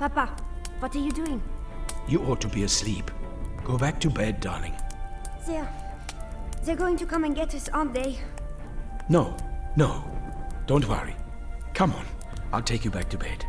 Papa, what are you doing? You ought to be asleep. Go back to bed, darling. They're going to come and get us, aren't they? No. Don't worry. Come on, I'll take you back to bed.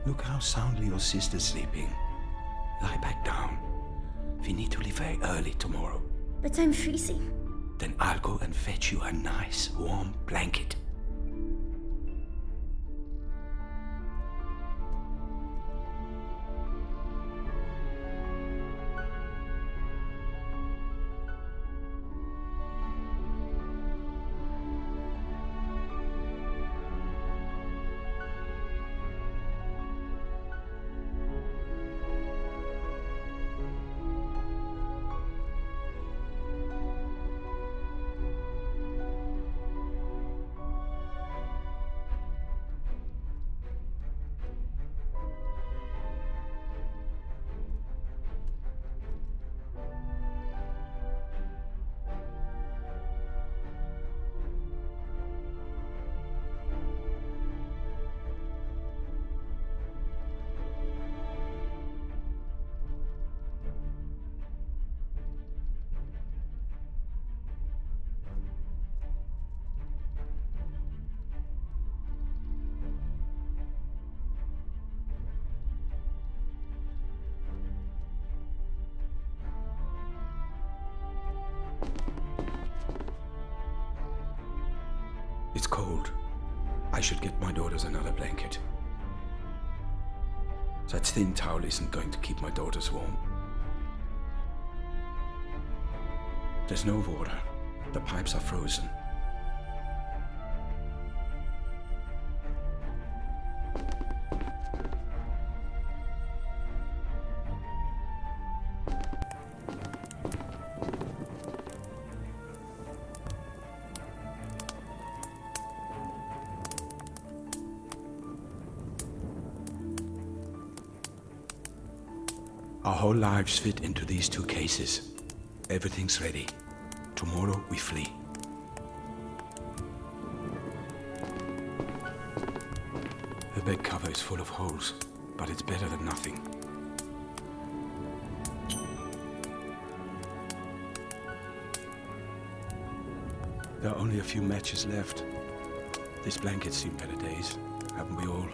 Look how soundly your sister's sleeping. Lie back down. We need to leave very early tomorrow. But I'm freezing. Then I'll go and fetch you a nice warm blanket. It's cold. I should get my daughters another blanket. That thin towel isn't going to keep my daughters warm. There's no water. The pipes are frozen. Our whole lives fit into these 2 cases. Everything's ready. Tomorrow we flee. The bed cover is full of holes, but it's better than nothing. There are only a few matches left. This blanket's seen better days, haven't we all?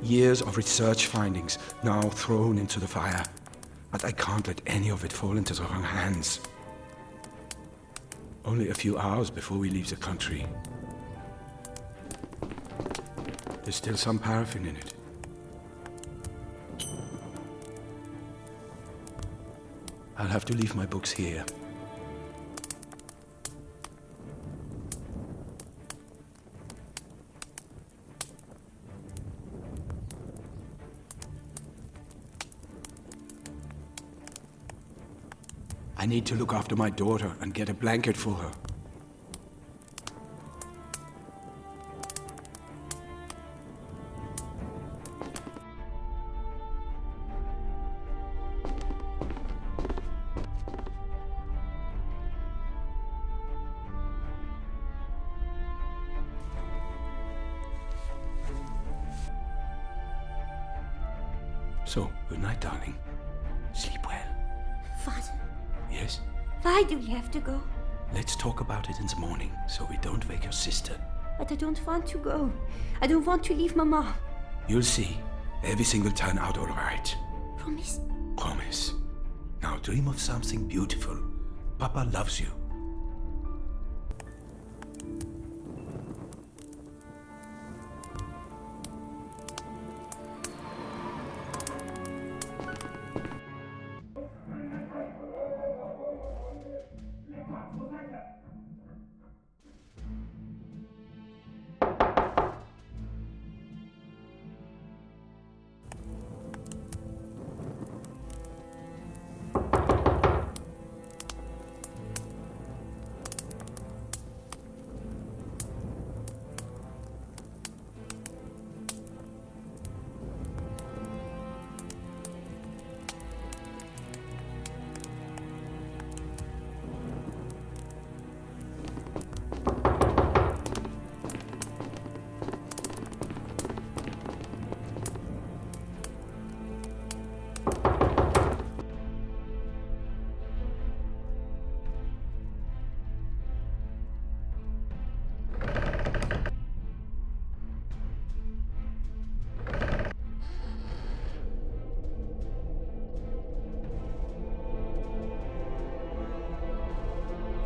Years of research findings now thrown into the fire. But I can't let any of it fall into the wrong hands. Only a few hours before we leave the country. There's still some paraffin in it. I'll have to leave my books here. I need to look after my daughter and get a blanket for her. So, good night, darling. Sleep well. Father, Yes? why do we have to go? Let's talk about it in the morning, so we don't wake your sister. But I don't want to go. I don't want to leave Mama. You'll see. Everything will turn out all right. Promise? Promise. Now dream of something beautiful. Papa loves you.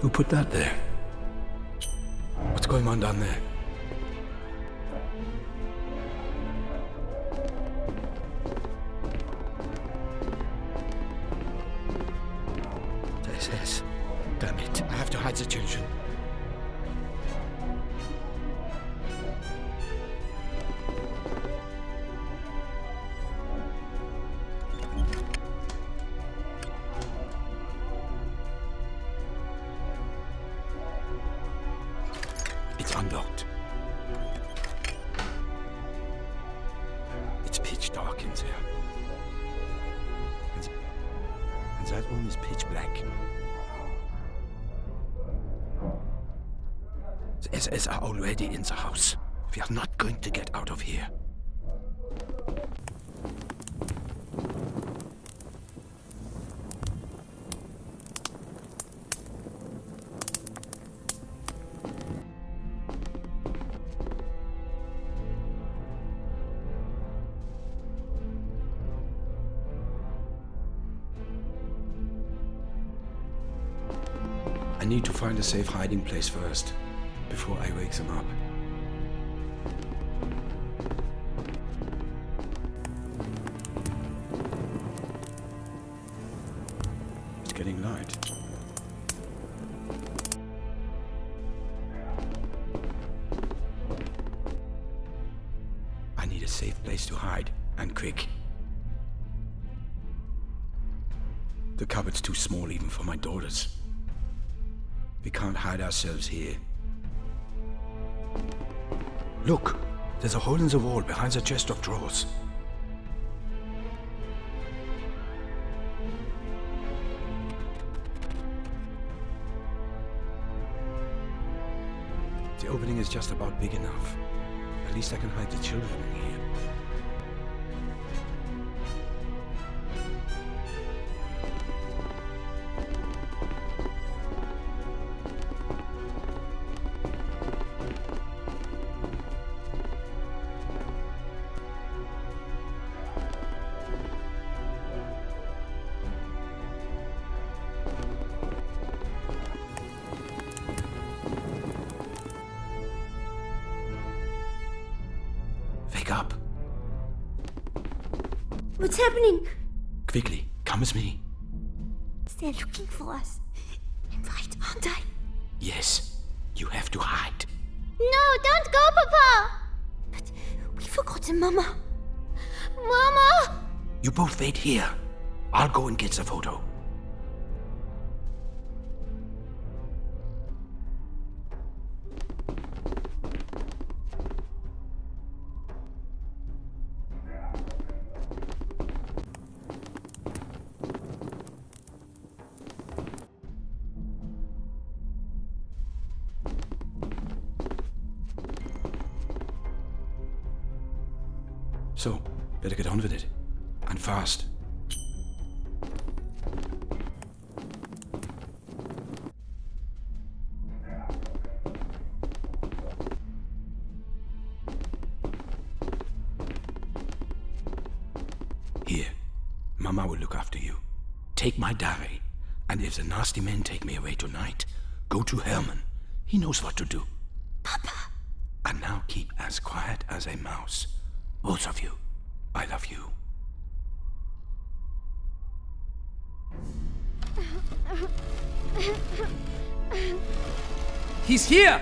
Who put that there? What's going on down there? The SS. Damn it. I have to hide the children. It's unlocked. It's pitch dark in there. And that room is pitch black. The SS are already in the house. We are not going to get out of here. I need to find a safe hiding place first, before I wake them up. It's getting light. I need a safe place to hide, and quick. The cupboard's too small even for my daughters. We can't hide ourselves here. Look! There's a hole in the wall behind the chest of drawers. The opening is just about big enough. At least I can hide the children in here. Wake up! What's happening? Quickly, come with me. They're looking for us. I'm right, aren't I? Yes, you have to hide. No, don't go, Papa! But we forgot Mama. Mama! You both wait here. I'll go and get the photo. So, better get on with it. And fast. Here, Mama will look after you. Take my diary, and if the nasty men take me away tonight, go to Herman. He knows what to do. Papa! And now keep as quiet as a mouse. Both of you. I love you. He's here!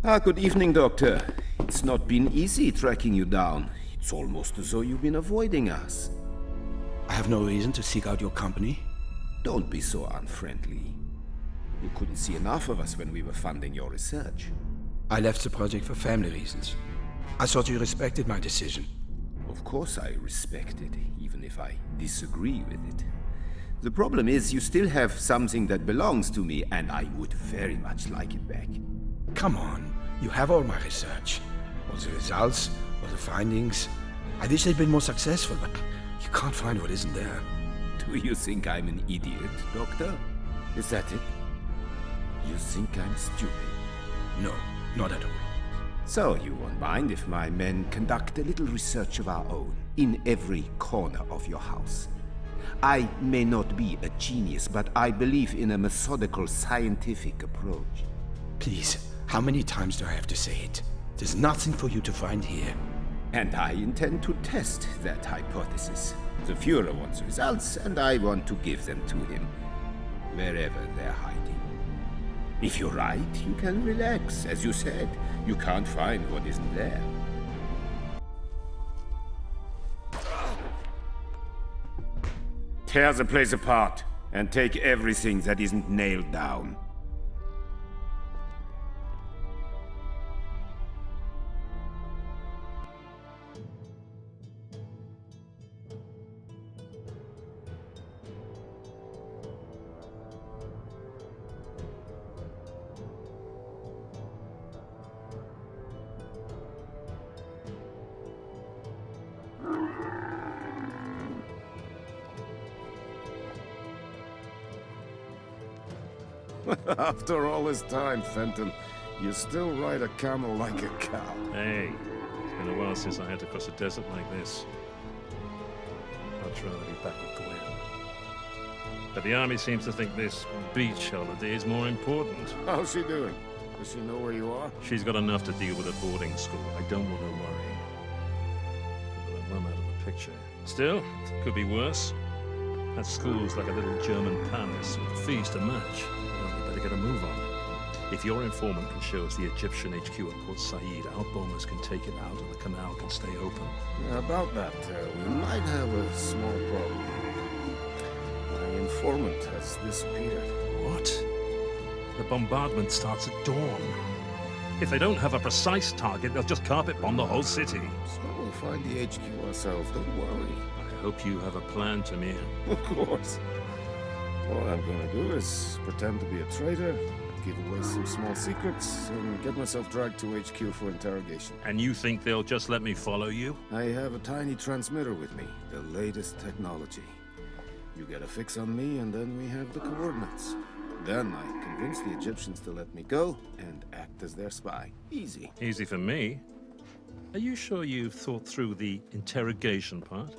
Good evening, Doctor. It's not been easy tracking you down. It's almost as though you've been avoiding us. I have no reason to seek out your company. Don't be so unfriendly. You couldn't see enough of us when we were funding your research. I left the project for family reasons. I thought you respected my decision. Of course I respect it, even if I disagree with it. The problem is you still have something that belongs to me, and I would very much like it back. Come on, you have all my research. All the results, all the findings. I wish they'd been more successful, but you can't find what isn't there. Do you think I'm an idiot, Doctor? Is that it? You think I'm stupid? No, not at all. So you won't mind if my men conduct a little research of our own in every corner of your house. I may not be a genius, but I believe in a methodical scientific approach. Please, how many times do I have to say it? There's nothing for you to find here. And I intend to test that hypothesis. The Führer wants results, and I want to give them to him, wherever they're hiding. If you're right, you can relax. As you said, you can't find what isn't there. Tear the place apart, and take everything that isn't nailed down. After all this time, Fenton, you still ride a camel like a cow. Hey, it's been a while since I had to cross a desert like this. I'd rather be back with Gwen. But the army seems to think this beach holiday is more important. How's she doing? Does she know where you are? She's got enough to deal with at boarding school. I don't want her worrying. But that mum out of the picture. Still, it could be worse. That school's like a little German palace with fees to match. Well, we better get a move on. If your informant can show us the Egyptian HQ at Port Said, our bombers can take it out and the canal can stay open. About that, we might have a small problem. My informant has disappeared. What? The bombardment starts at dawn. If they don't have a precise target, they'll just carpet bomb the whole city. So we'll find the HQ ourselves, don't worry. I hope you have a plan, Tamir. Of course. What I'm gonna do is pretend to be a traitor, give away some small secrets, and get myself dragged to HQ for interrogation. And you think they'll just let me follow you? I have a tiny transmitter with me, the latest technology. You get a fix on me, and then we have the coordinates. Then I convince the Egyptians to let me go and act as their spy. Easy. Easy for me. Are you sure you've thought through the interrogation part?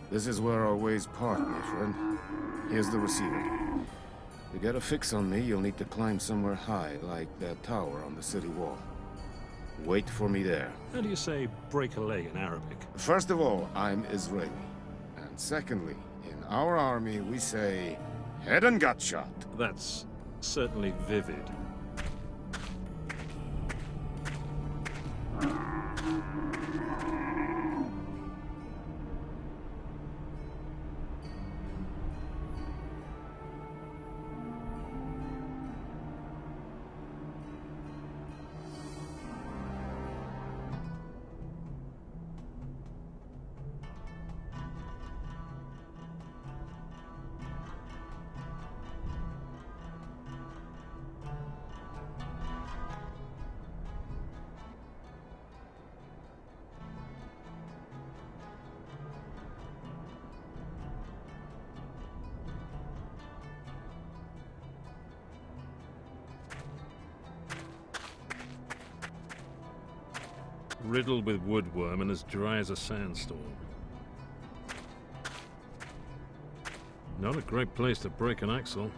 This is where our ways part, my friend. Here's the receiver. To get a fix on me, you'll need to climb somewhere high, like that tower on the city wall. Wait for me there. How do you say break a leg in Arabic? First of all, I'm Israeli. And secondly, in our army, we say, head and gut shot. That's certainly vivid. Riddled with woodworm and as dry as a sandstorm. Not a great place to break an axle.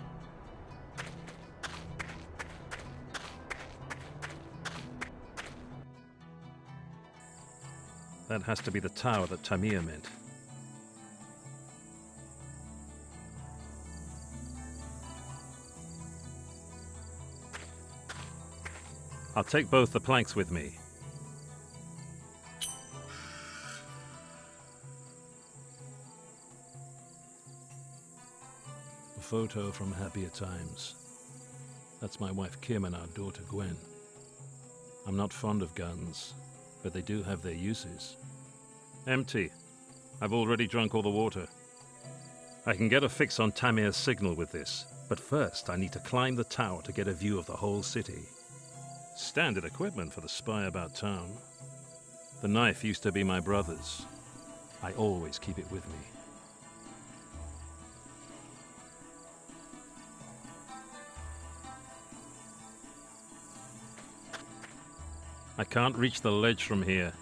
That has to be the tower that Tamir meant. I'll take both the planks with me. A photo from happier times. That's my wife Kim and our daughter Gwen. I'm not fond of guns, but they do have their uses. Empty. I've already drunk all the water. I can get a fix on Tamir's signal with this, but first I need to climb the tower to get a view of the whole city. Standard equipment for the spy about town. The knife used to be my brother's. I always keep it with me. I can't reach the ledge from here.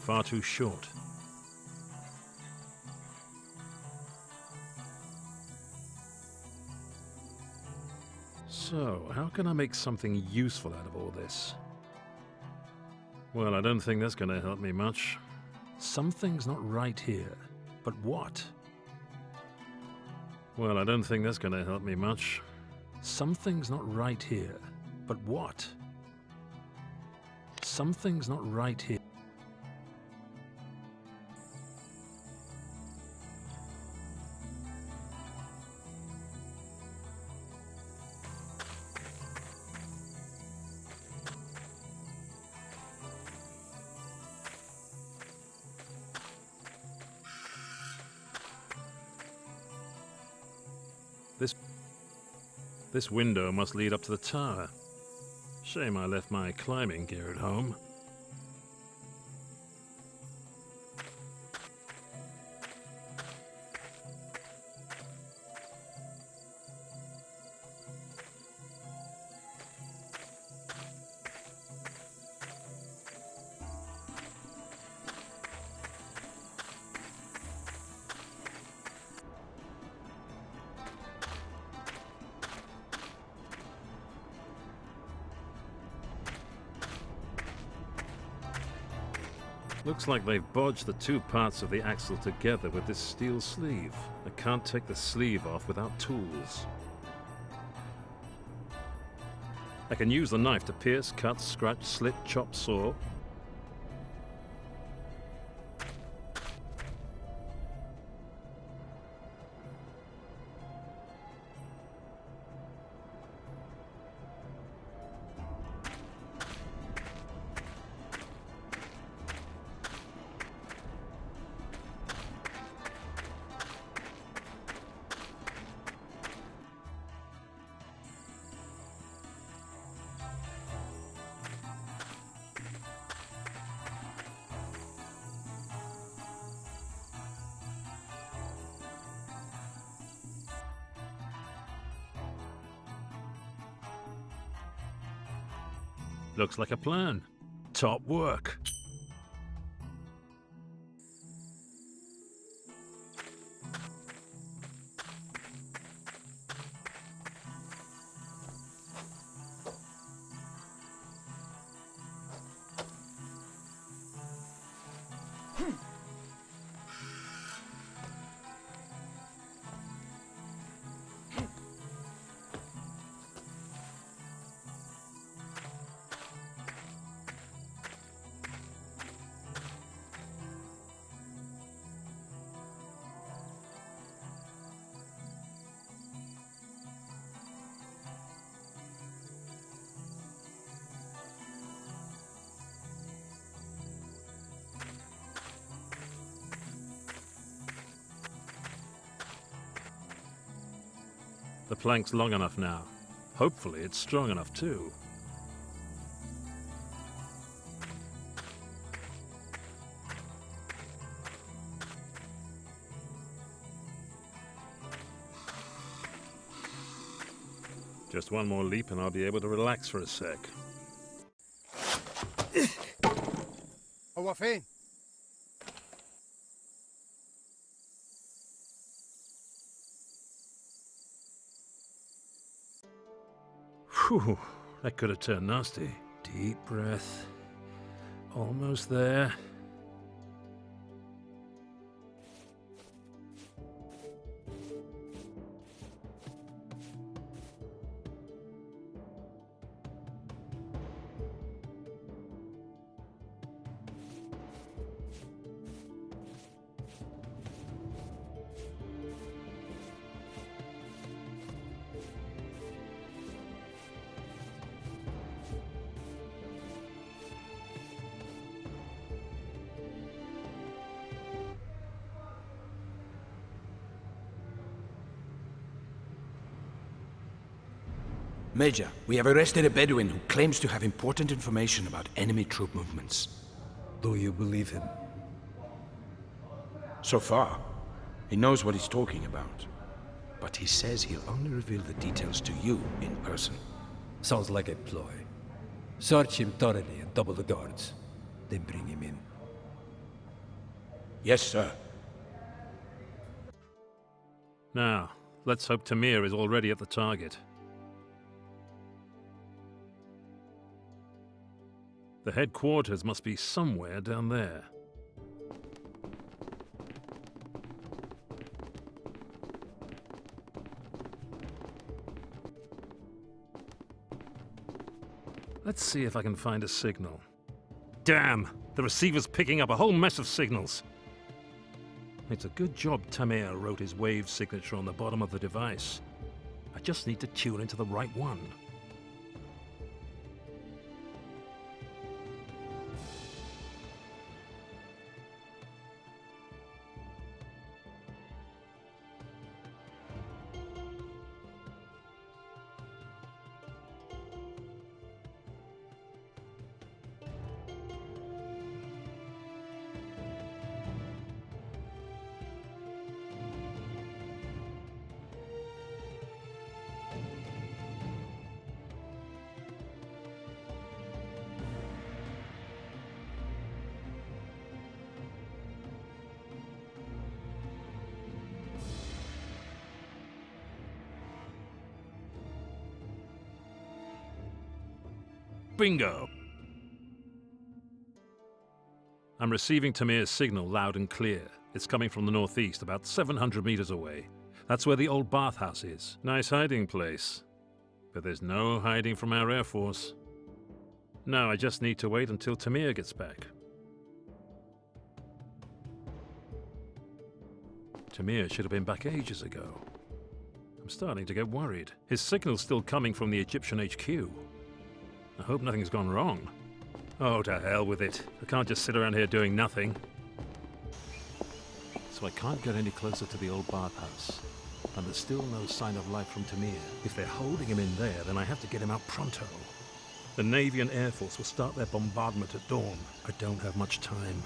Far too short. So, how can I make something useful out of all this? Well, I don't think that's going to help me much. Something's not right here. But what? Well, I don't think that's going to help me much. Something's not right here. But what? Something's not right here. This window must lead up to the tower. Shame I left my climbing gear at home. Looks like they've bodged the two parts of the axle together with this steel sleeve. I can't take the sleeve off without tools. I can use the knife to pierce, cut, scratch, slit, chop, saw. Looks like a plan. Top work. The plank's long enough now. Hopefully it's strong enough too. Just one more leap and I'll be able to relax for a sec. هو فين؟ Whew, that could have turned nasty. Deep breath. Almost there. Major, we have arrested a Bedouin who claims to have important information about enemy troop movements. Do you believe him? So far, he knows what he's talking about. But he says he'll only reveal the details to you in person. Sounds like a ploy. Search him thoroughly and double the guards. Then bring him in. Yes, sir. Now, let's hope Tamir is already at the target. The headquarters must be somewhere down there. Let's see if I can find a signal. Damn! The receiver's picking up a whole mess of signals. It's a good job Tamir wrote his wave signature on the bottom of the device. I just need to tune into the right one. Bingo! I'm receiving Tamir's signal loud and clear. It's coming from the northeast, about 700 meters away. That's where the old bathhouse is. Nice hiding place. But there's no hiding from our Air Force. No, I just need to wait until Tamir gets back. Tamir should have been back ages ago. I'm starting to get worried. His signal's still coming from the Egyptian HQ. I hope nothing's gone wrong. Oh, to hell with it. I can't just sit around here doing nothing. So I can't get any closer to the old bathhouse. And there's still no sign of life from Tamir. If they're holding him in there, then I have to get him out pronto. The Navy and Air Force will start their bombardment at dawn. I don't have much time.